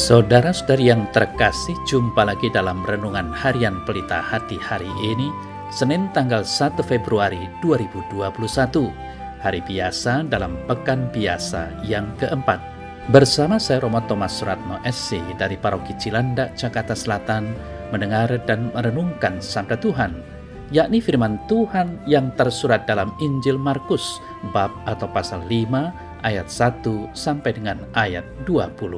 Saudara-saudari yang terkasih, jumpa lagi dalam Renungan Harian Pelita Hati hari ini, Senin tanggal 1 Februari 2021, hari biasa dalam Pekan Biasa yang keempat. Bersama saya Romo Thomas Suratno SC dari Paroki Cilandak, Jakarta Selatan, mendengar dan merenungkan Sabda Tuhan, yakni firman Tuhan yang tersurat dalam Injil Markus, bab atau pasal 5, ayat 1 sampai dengan ayat 20.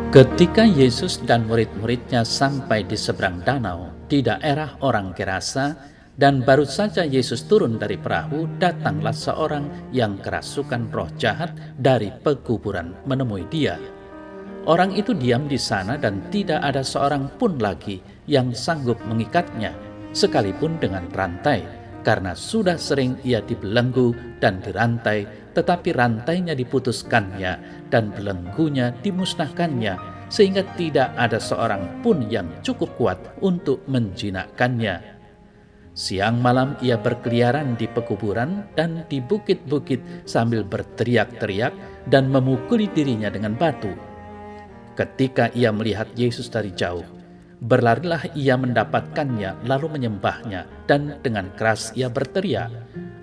Ketika Yesus dan murid-muridnya sampai di seberang danau di daerah orang Gerasa, dan baru saja Yesus turun dari perahu, datanglah seorang yang kerasukan roh jahat dari pekuburan menemui dia. Orang itu diam di sana dan tidak ada seorang pun lagi yang sanggup mengikatnya, sekalipun dengan rantai, karena sudah sering ia dibelenggu dan dirantai, tetapi rantainya diputuskannya dan belenggunya dimusnahkannya, sehingga tidak ada seorang pun yang cukup kuat untuk menjinakkannya. Siang malam ia berkeliaran di pekuburan dan di bukit-bukit sambil berteriak-teriak dan memukuli dirinya dengan batu. Ketika ia melihat Yesus dari jauh, berlarilah ia mendapatkannya lalu menyembahnya, dan dengan keras ia berteriak,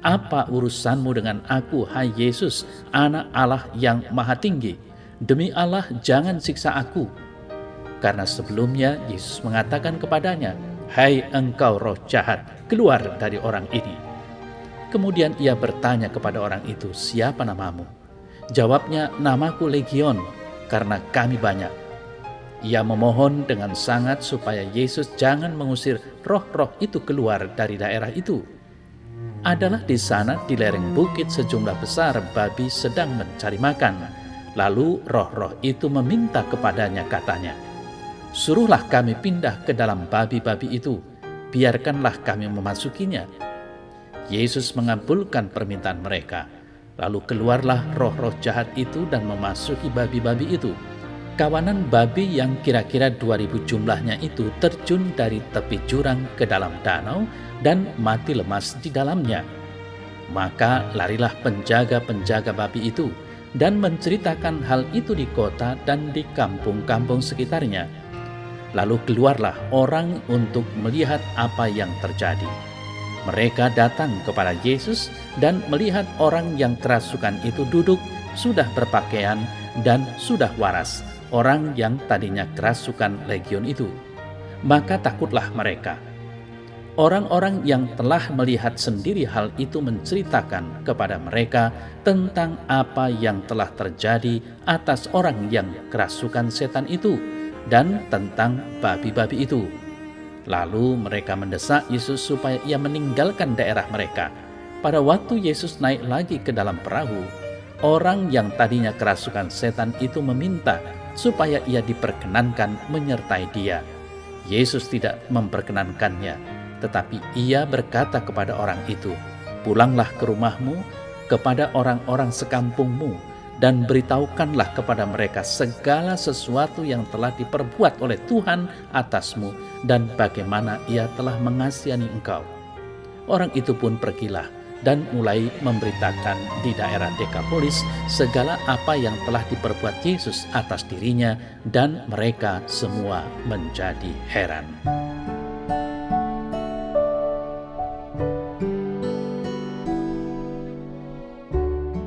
"Apa urusanmu dengan aku, hai Yesus, Anak Allah yang Maha Tinggi? Demi Allah, jangan siksa aku." Karena sebelumnya Yesus mengatakan kepadanya, "Hai engkau roh jahat, keluar dari orang ini." Kemudian ia bertanya kepada orang itu, "Siapa namamu?" Jawabnya, "Namaku Legion, karena kami banyak." Ia memohon dengan sangat supaya Yesus jangan mengusir roh-roh itu keluar dari daerah itu. Adalah di sana di lereng bukit sejumlah besar babi sedang mencari makan. Lalu roh-roh itu meminta kepadanya, katanya, "Suruhlah kami pindah ke dalam babi-babi itu, biarkanlah kami memasukinya." Yesus mengabulkan permintaan mereka. Lalu keluarlah roh-roh jahat itu dan memasuki babi-babi itu. Kawanan babi yang kira-kira 2000 jumlahnya itu terjun dari tepi jurang ke dalam danau dan mati lemas di dalamnya. Maka larilah penjaga-penjaga babi itu dan menceritakan hal itu di kota dan di kampung-kampung sekitarnya. Lalu keluarlah orang untuk melihat apa yang terjadi. Mereka datang kepada Yesus dan melihat orang yang kerasukan itu duduk, sudah berpakaian dan sudah waras, orang yang tadinya kerasukan legion itu. Maka takutlah mereka. Orang-orang yang telah melihat sendiri hal itu menceritakan kepada mereka tentang apa yang telah terjadi atas orang yang kerasukan setan itu dan tentang babi-babi itu. Lalu mereka mendesak Yesus supaya ia meninggalkan daerah mereka. Pada waktu Yesus naik lagi ke dalam perahu, orang yang tadinya kerasukan setan itu meminta supaya ia diperkenankan menyertai dia. Yesus tidak memperkenankannya, tetapi ia berkata kepada orang itu, "Pulanglah ke rumahmu, kepada orang-orang sekampungmu, dan beritahukanlah kepada mereka segala sesuatu yang telah diperbuat oleh Tuhan atasmu dan bagaimana ia telah mengasihani engkau." Orang itu pun pergilah dan mulai memberitakan di daerah Dekapolis segala apa yang telah diperbuat Yesus atas dirinya, dan mereka semua menjadi heran.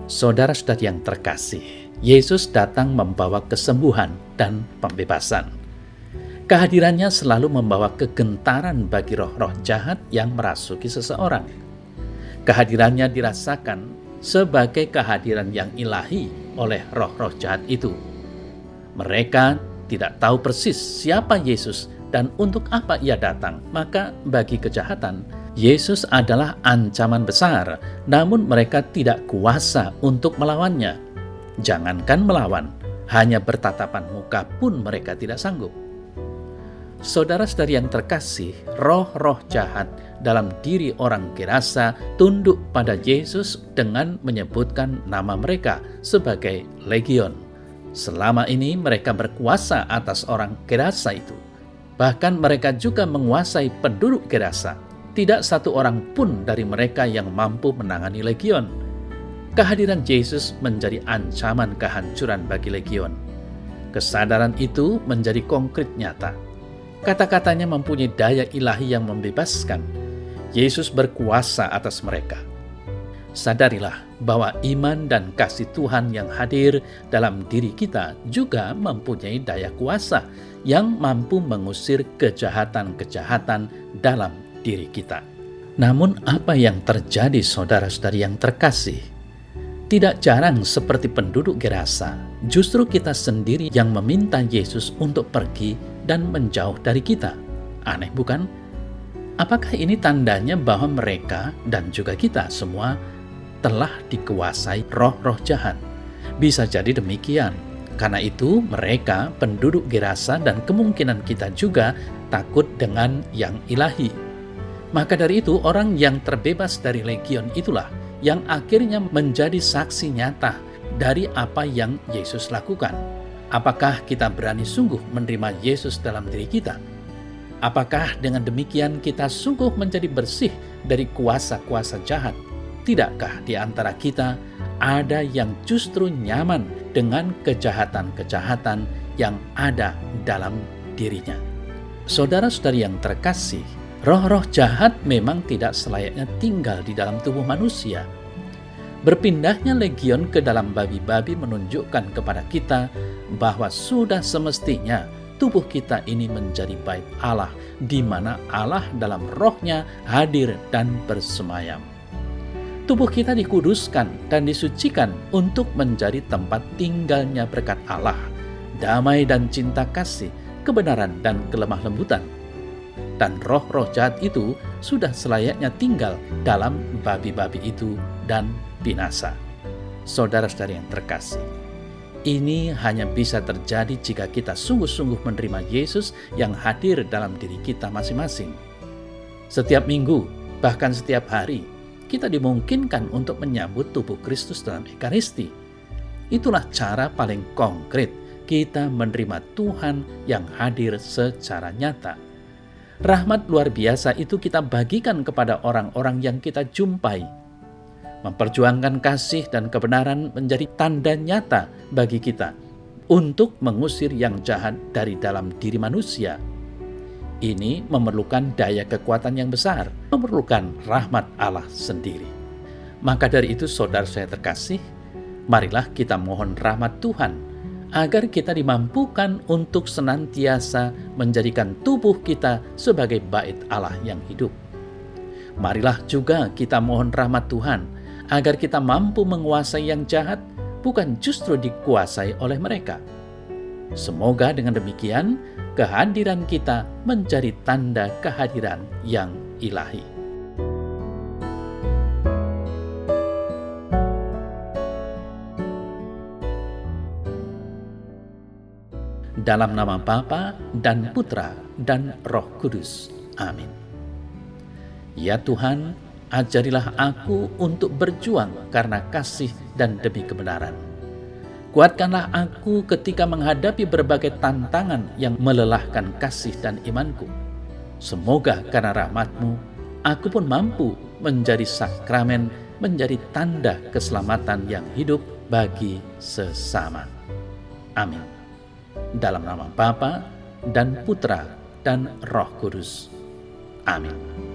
Saudara-saudari yang terkasih, Yesus datang membawa kesembuhan dan pembebasan. Kehadirannya selalu membawa kegentaran bagi roh-roh jahat yang merasuki seseorang. Kehadirannya dirasakan sebagai kehadiran yang ilahi oleh roh-roh jahat itu. Mereka tidak tahu persis siapa Yesus dan untuk apa ia datang, maka bagi kejahatan, Yesus adalah ancaman besar, namun mereka tidak kuasa untuk melawannya. Jangankan melawan, hanya bertatapan muka pun mereka tidak sanggup. Saudara-saudari yang terkasih, roh-roh jahat dalam diri orang Gerasa tunduk pada Yesus dengan menyebutkan nama mereka sebagai Legion. Selama ini mereka berkuasa atas orang Gerasa itu. Bahkan mereka juga menguasai penduduk Gerasa. Tidak satu orang pun dari mereka yang mampu menangani legion. Kehadiran Yesus menjadi ancaman kehancuran bagi legion. Kesadaran itu menjadi konkret nyata. Kata-katanya mempunyai daya ilahi yang membebaskan. Yesus berkuasa atas mereka. Sadarilah bahwa iman dan kasih Tuhan yang hadir dalam diri kita juga mempunyai daya kuasa yang mampu mengusir kejahatan-kejahatan dalam diri kita. Namun apa yang terjadi saudara-saudari yang terkasih? Tidak jarang seperti penduduk Gerasa, justru kita sendiri yang meminta Yesus untuk pergi dan menjauh dari kita. Aneh bukan? Apakah ini tandanya bahwa mereka dan juga kita semua telah dikuasai roh-roh jahat? Bisa jadi demikian. Karena itu mereka penduduk Gerasa dan kemungkinan kita juga takut dengan yang ilahi. Maka dari itu orang yang terbebas dari legion itulah yang akhirnya menjadi saksi nyata dari apa yang Yesus lakukan. Apakah kita berani sungguh menerima Yesus dalam diri kita? Apakah dengan demikian kita sungguh menjadi bersih dari kuasa-kuasa jahat? Tidakkah di antara kita ada yang justru nyaman dengan kejahatan-kejahatan yang ada dalam dirinya? Saudara-saudari yang terkasih, roh-roh jahat memang tidak selayaknya tinggal di dalam tubuh manusia. Berpindahnya legion ke dalam babi-babi menunjukkan kepada kita bahwa sudah semestinya tubuh kita ini menjadi bait Allah, di mana Allah dalam rohnya hadir dan bersemayam. Tubuh kita dikuduskan dan disucikan untuk menjadi tempat tinggalnya berkat Allah, damai dan cinta kasih, kebenaran dan kelemah lembutan. Dan roh-roh jahat itu sudah selayaknya tinggal dalam babi-babi itu dan binasa. Saudara-saudari yang terkasih, ini hanya bisa terjadi jika kita sungguh-sungguh menerima Yesus yang hadir dalam diri kita masing-masing. Setiap minggu, bahkan setiap hari, kita dimungkinkan untuk menyambut tubuh Kristus dalam Ekaristi. Itulah cara paling konkret kita menerima Tuhan yang hadir secara nyata. Rahmat luar biasa itu kita bagikan kepada orang-orang yang kita jumpai. Memperjuangkan kasih dan kebenaran menjadi tanda nyata bagi kita untuk mengusir yang jahat dari dalam diri manusia. Ini memerlukan daya kekuatan yang besar, memerlukan rahmat Allah sendiri. Maka dari itu saudara saya terkasih, marilah kita mohon rahmat Tuhan agar kita dimampukan untuk senantiasa menjadikan tubuh kita sebagai bait Allah yang hidup. Marilah juga kita mohon rahmat Tuhan agar kita mampu menguasai yang jahat, bukan justru dikuasai oleh mereka. Semoga dengan demikian, kehadiran kita menjadi tanda kehadiran yang ilahi. Dalam nama Bapa dan Putra dan Roh Kudus. Amin. Ya Tuhan, ajarilah aku untuk berjuang karena kasih dan demi kebenaran. Kuatkanlah aku ketika menghadapi berbagai tantangan yang melelahkan kasih dan imanku. Semoga karena rahmat-Mu, aku pun mampu menjadi sakramen, menjadi tanda keselamatan yang hidup bagi sesama. Amin. Dalam nama Bapa dan Putra dan Roh Kudus. Amin.